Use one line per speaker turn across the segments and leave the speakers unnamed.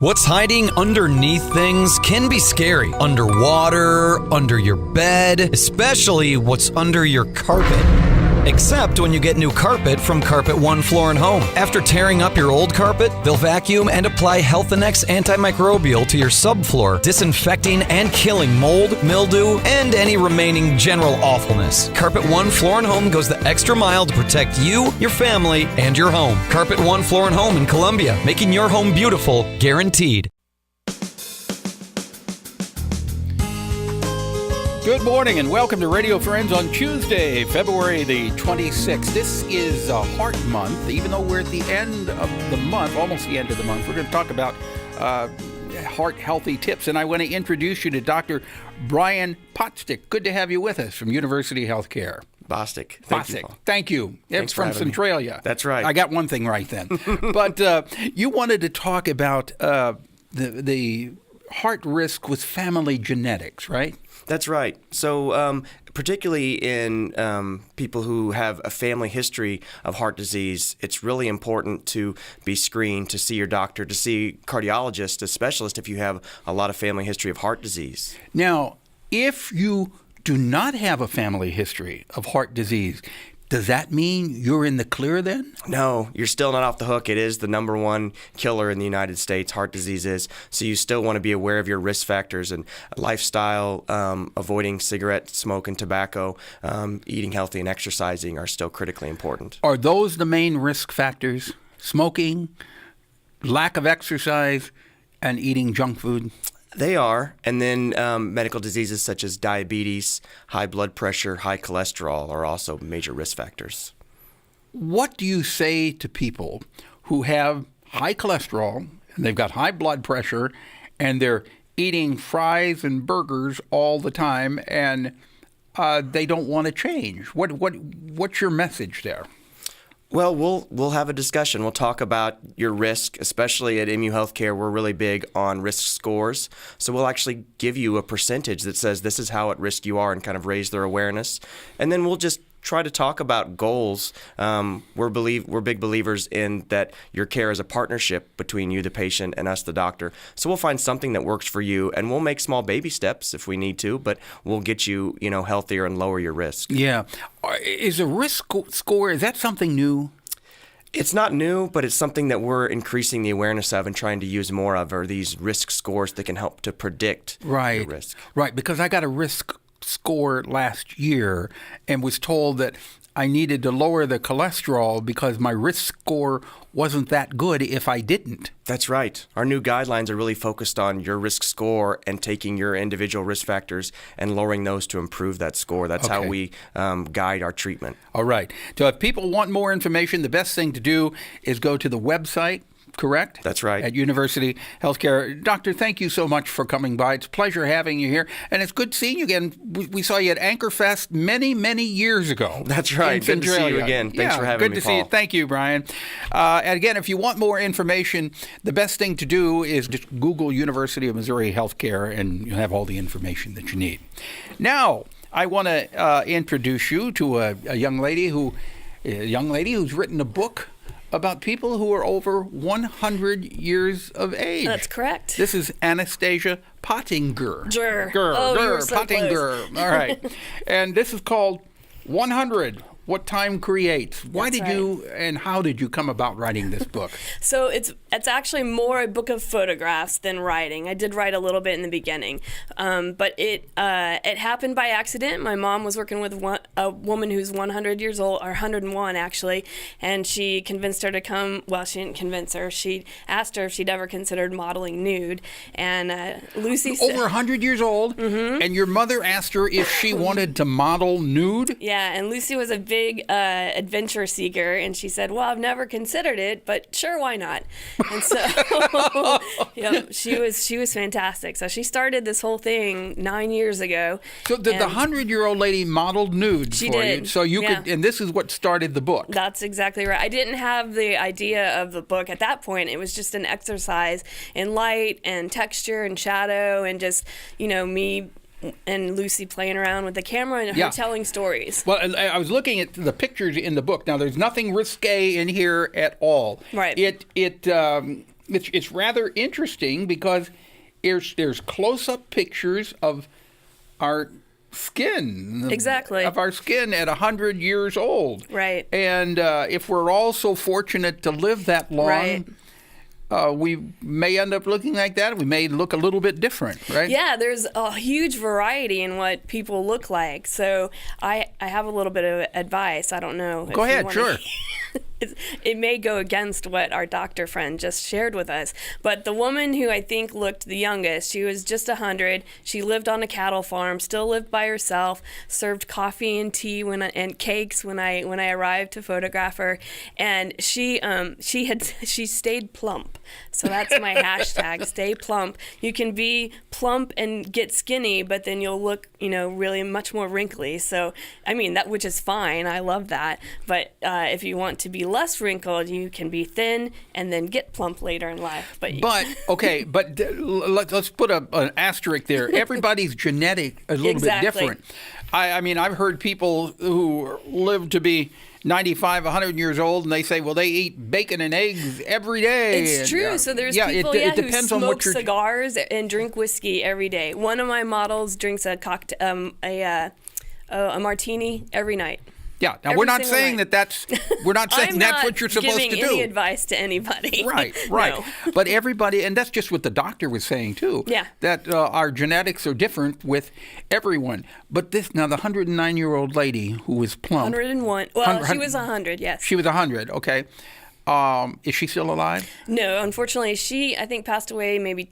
What's hiding underneath things can be scary. Underwater, under your bed, especially what's under your carpet. Except when you get new carpet from Carpet One Floor & Home. After tearing up your old carpet, they'll vacuum and apply Health Annex antimicrobial to your subfloor, disinfecting and killing mold, mildew, and any remaining general awfulness. Carpet One Floor & Home goes the extra mile to protect you, your family, and your home. Carpet One Floor & Home in Columbia, making your home beautiful, guaranteed.
Good morning and welcome to Radio Friends on Tuesday, February the 26th. This is Heart Month. Even though we're at the end of the month, almost the end of the month, we're going to talk about heart healthy tips. And I want to introduce you to Dr. Brian Bostick. Good to have you with us from University Healthcare.
Bostick.
Thank you. It's from Centralia.
That's right.
I got one thing right then. But you wanted to talk about the heart risk with family genetics, right?
That's right. So particularly in people who have a family history of heart disease, it's really important to be screened, to see your doctor, to see a cardiologist, a specialist if you have a lot of family history of heart disease.
Now, if you do not have a family history of heart disease, does that mean you're in the clear then?
No, you're still not off the hook. It is the number one killer in the United States, heart disease is. So you still want to be aware of your risk factors and lifestyle, avoiding cigarette, smoke, and tobacco, eating healthy and exercising are still critically important.
Are those the main risk factors? Smoking, lack of exercise, and eating junk food?
They are. And then medical diseases such as diabetes, high blood pressure, high cholesterol are also major risk factors.
What do you say to people who have high cholesterol and they've got high blood pressure and they're eating fries and burgers all the time and they don't want to change? What's your message there?
Well, we'll have a discussion. We'll talk about your risk, especially at MU Healthcare. We're really big on risk scores. So we'll actually give you a percentage that says this is how at risk you are and kind of raise their awareness. And then we'll just try to talk about goals. We're big believers in that your care is a partnership between you, the patient, and us, the doctor. So we'll find something that works for you, and we'll make small baby steps if we need to, but we'll get you, healthier and lower your risk.
Yeah. Is a risk score, is that something new?
It's not new, but it's something that we're increasing the awareness of and trying to use more of, are these risk scores that can help to predict your risk.
Right, because I got a risk score last year and was told that I needed to lower the cholesterol because my risk score wasn't that good if I didn't.
That's right. Our new guidelines are really focused on your risk score and taking your individual risk factors and lowering those to improve that score. That's how we guide our treatment.
All right. So if people want more information, the best thing to do is go to the website. Correct?
That's right.
At University Healthcare. Doctor, thank you so much for coming by. It's a pleasure having you here. And it's good seeing you again. We saw you at Anchorfest many, many years ago.
That's right. Good to see you again. Thanks for having me,
Good to see you. Thank you, Brian. And again, if you want more information, the best thing to do is just Google University of Missouri Healthcare, and you'll have all the information that you need. Now, I want to introduce you to a young lady who's written a book about people who are over 100 years of age.
That's correct.
This is Anastasia Pottinger.
Pottinger.
All right. And this is called 100. What Time Creates. Why did you and how did you come about writing this book?
So it's actually more a book of photographs than writing. I did write a little bit in the beginning, but it happened by accident. My mom was working with a woman who's 100 years old, or 101 actually, and she convinced her to come. Well, she didn't convince her. She asked her if she'd ever considered modeling nude, and Lucy
over 100 years old, and your mother asked her if she wanted to model nude.
Yeah, and Lucy was a big adventure seeker, and she said, well, I've never considered it, but sure, why not? And so she was fantastic. So she started this whole thing 9 years ago.
So the 100-year-old lady modeled nudes
for
you. So you could, and this is what started the book.
That's exactly right. I didn't have the idea of the book at that point. It was just an exercise in light and texture and shadow and just, me and Lucy playing around with the camera and her telling stories.
Well, I was looking at the pictures in the book. Now, there's nothing risque in here at all.
Right.
it's rather interesting because there's close-up pictures of our skin.
Exactly.
Of our skin at 100 years old.
Right.
And if we're all so fortunate to live that long,
Right.
We may end up looking like that. We may look a little bit different, right?
Yeah, there's a huge variety in what people look like. So I have a little bit of advice. I don't know.
Go ahead, sure.
It may go against what our doctor friend just shared with us. But the woman who I think looked the youngest, she was just 100. She lived on a cattle farm, still lived by herself, served coffee and tea and cakes when I arrived to photograph her. And she stayed plump. So that's my hashtag, stay plump. You can be plump and get skinny, but then you'll look, really much more wrinkly. So, I mean, that, which is fine. I love that. But if you want to be less wrinkled, you can be thin and then get plump later in life. But
let's put an asterisk there. Everybody's genetic a little bit different. I mean, I've heard people who live to be 95, 100 years old, and they say, well, they eat bacon and eggs every day.
It's true. So there's people
it
who
depends on
smoke
what you're...
cigars and drink whiskey every day. One of my models drinks a martini every night.
Yeah. Now, we're not saying that's what you're supposed to do.
I'm not giving any advice to anybody.
Right.
No.
But everybody, and that's just what the doctor was saying too.
Yeah.
That our genetics are different with everyone. But the 109-year-old lady who was plump.
101. Well, she was 100. Yes.
She was 100. Okay. Is she still alive?
No, unfortunately, she I think passed away maybe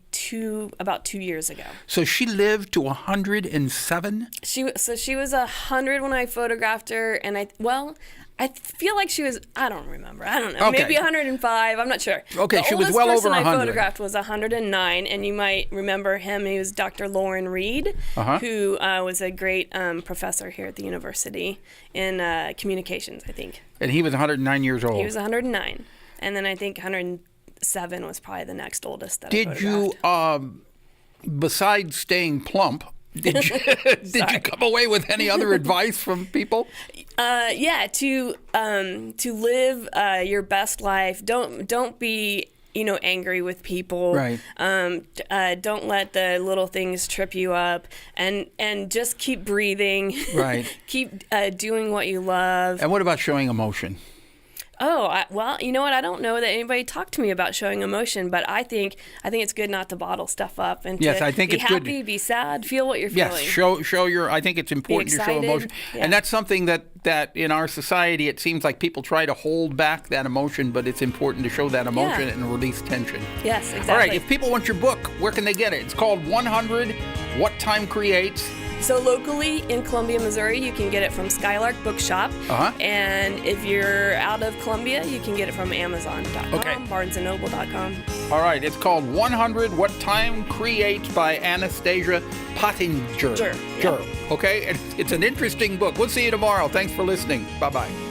about 2 years ago.
So she lived to 107?
She was 100 when I photographed her, and I feel like she was, I don't remember. I don't know.
Okay.
Maybe 105. I'm not sure.
Okay, she was well over 100.
The oldest person I photographed was 109, and you might remember him. He was Dr. Lauren Reed, who was a great professor here at the university in communications, I think.
And he was 109 years old.
He was 109. And then I think 107 was probably the next oldest that I
Did
photographed.
you, besides staying plump, did you come away with any other advice from people?
Yeah, to live your best life. Don't be angry with people.
Right.
Don't let the little things trip you up, and just keep breathing.
Right.
Keep doing what you love.
And what about showing emotion?
Oh, well, you know what? I don't know that anybody talked to me about showing emotion, but I think it's good not to bottle stuff up and
yes,
to
I think
be
it's
happy,
good.
Be sad, feel what you're feeling.
Yes, show your. I think it's important to show emotion, and that's something that in our society it seems like people try to hold back that emotion, but it's important to show that emotion and release tension.
Yes, exactly.
All right, if people want your book, where can they get it? It's called 100 What Time Creates.
So locally in Columbia, Missouri, you can get it from Skylark Bookshop. And if you're out of Columbia, you can get it from Amazon.com, BarnesandNoble.com.
All right, it's called 100 What Time Creates by Anastasia Pottinger.
Sure.
Okay, it's an interesting book. We'll see you tomorrow. Thanks for listening. Bye-bye.